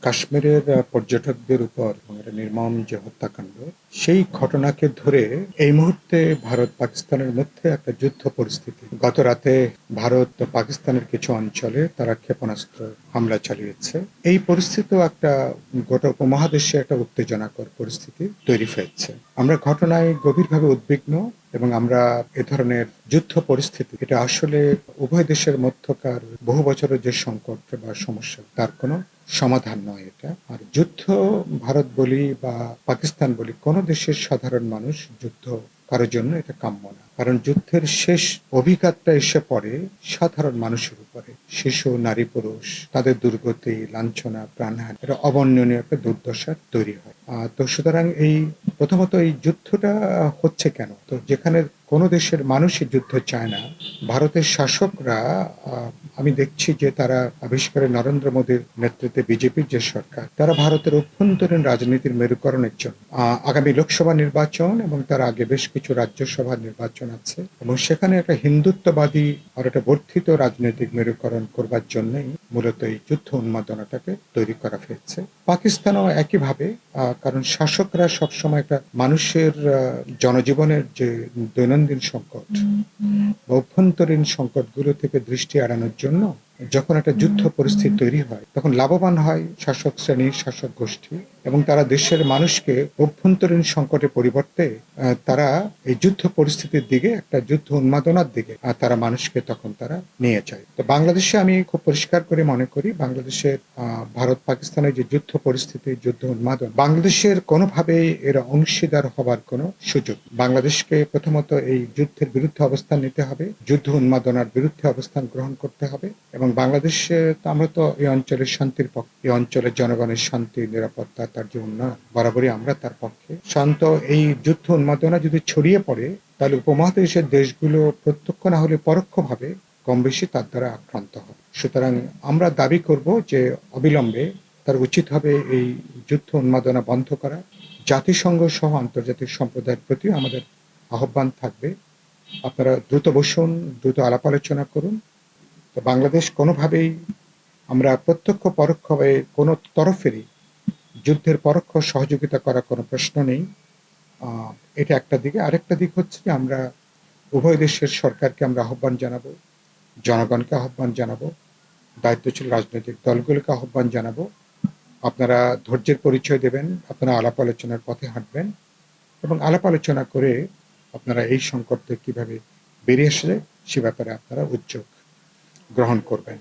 কাশ্মীরের পর্যটকদের উপর একটা নির্মম যে হত্যাকাণ্ড, সেই ঘটনাকে ধরে এই মুহূর্তে ভারত পাকিস্তানের মধ্যে একটা যুদ্ধ পরিস্থিতি। গত রাতে ভারত ও পাকিস্তানের কিছু অঞ্চলে তারা ক্ষেপণাস্ত্র হামলা চালিয়েছে। এই পরিস্থিতিও একটা গোটা উপমহাদেশে একটা উত্তেজনাকর পরিস্থিতি তৈরি হয়েছে। আমরা ঘটনায় গভীরভাবে উদ্বিগ্ন এবং আমরা এ ধরনের যুদ্ধ পরিস্থিতি এটা আসলে উভয় দেশের মধ্যকার বহু বছরের যে সংকট বা সমস্যা তার কোনো সমাধান নয় এটা। আর যুদ্ধ ভারত বলি বা পাকিস্তান বলি কোনো দেশের সাধারণ মানুষ যুদ্ধ কারোর জন্য এটা কাম্য না। কারণ যুদ্ধের শেষ অভিঘাতটা এসে পড়ে সাধারণ মানুষের উপরে। শিশু, নারী, পুরুষ তাদের দুর্গতি, লাঞ্ছনা, প্রাণহানি, এটা অবর্ণনীয় একটা দুর্দশা তৈরি হয়। তো সুতরাং এই প্রথমত এই যুদ্ধটা হচ্ছে কেন? তো যেখানে কোনো দেশের মানুষই যুদ্ধ চায় না, ভারতের শাসকরা আমি দেখছি যে তারা বিশেষ করে নরেন্দ্র মোদীর নেতৃত্বে বিজেপির যে সরকার, তারা ভারতের অভ্যন্তরীণ রাজনীতির মেরুকরণের জন্য আগামী লোকসভা নির্বাচন এবং তার আগে বেশ কিছু রাজ্যসভা নির্বাচন আছে এবং সেখানে একটা হিন্দুত্ববাদী আর একটা বর্ধিত রাজনৈতিক মেরুকরণ করবার জন্যই মূলত এই যুদ্ধ উন্মাদনাটাকে তৈরি করা হয়েছে। পাকিস্তানও একইভাবে, কারণ শাসকরা সবসময় একটা মানুষের জনজীবনের যে দৈনন্দিন সংকট বা অভ্যন্তরীণ সংকটগুলো থেকে দৃষ্টি এড়ানোর জন্য যখন একটা যুদ্ধ পরিস্থিতি তৈরি হয় তখন লাভবান হয় শাসক শ্রেণী, শাসক গোষ্ঠী এবং তারা দেশের মানুষকে অভ্যন্তরীণ সংকটের পরিবর্তে তারা এই যুদ্ধ পরিস্থিতির দিকে, একটা যুদ্ধ উন্মাদনার দিকে তারা মানুষকে তখন তারা নিয়ে যায়। তো বাংলাদেশে আমি খুব পরিষ্কার করে মনে করি বাংলাদেশের ভারত পাকিস্তানের যে যুদ্ধ পরিস্থিতি, যুদ্ধ উন্মাদন, বাংলাদেশের কোনোভাবেই এর অংশীদার হবার কোনো সুযোগ। বাংলাদেশকে প্রথমত এই যুদ্ধের বিরুদ্ধে অবস্থান নিতে হবে, যুদ্ধ উন্মাদনার বিরুদ্ধে অবস্থান গ্রহণ করতে হবে এবং বাংলাদেশে আমরা তো এই অঞ্চলের শান্তির পক্ষে, এই অঞ্চলের জনগণের শান্তি, নিরাপত্তা, তার যে উন্নয়ন, বরাবরই আমরা তার পক্ষে। শান্ত এই যুদ্ধ উন্মাদনা যদি ছড়িয়ে পড়ে তাহলে উপমহাদেশের দেশগুলো প্রত্যক্ষ না হলে পরোক্ষভাবে কম বেশি তার দ্বারা আক্রান্ত হবে। সুতরাং আমরা দাবি করব যে অবিলম্বে তার উচিত হবে এই যুদ্ধ উন্মাদনা বন্ধ করা। জাতিসংঘ সহ আন্তর্জাতিক সম্প্রদায়ের প্রতি আমাদের আহ্বান থাকবে, আপনারা দ্রুত বসুন, দ্রুত আলাপ আলোচনা করুন। তো বাংলাদেশ কোনোভাবেই, আমরা প্রত্যক্ষ পরোক্ষভাবে কোনো তরফেরই যুদ্ধের পরোক্ষ সহযোগিতা করার কোনো প্রশ্ন নেই। এটা একটা দিকে। আরেকটা দিক হচ্ছে যে আমরা উভয় দেশের সরকারকে আমরা আহ্বান জানাবো, জনগণকে আহ্বান জানাবো, দায়িত্বশীল রাজনৈতিক দলগুলোকে আহ্বান জানাবো, আপনারা ধৈর্যের পরিচয় দেবেন, আপনারা আলাপ আলোচনার পথে হাঁটবেন এবং আলাপ আলোচনা করে আপনারা এই সংকট থেকে কীভাবে বেরিয়ে আসলে সে ব্যাপারে আপনারা উদ্যোগ গ্রহণ করবেন।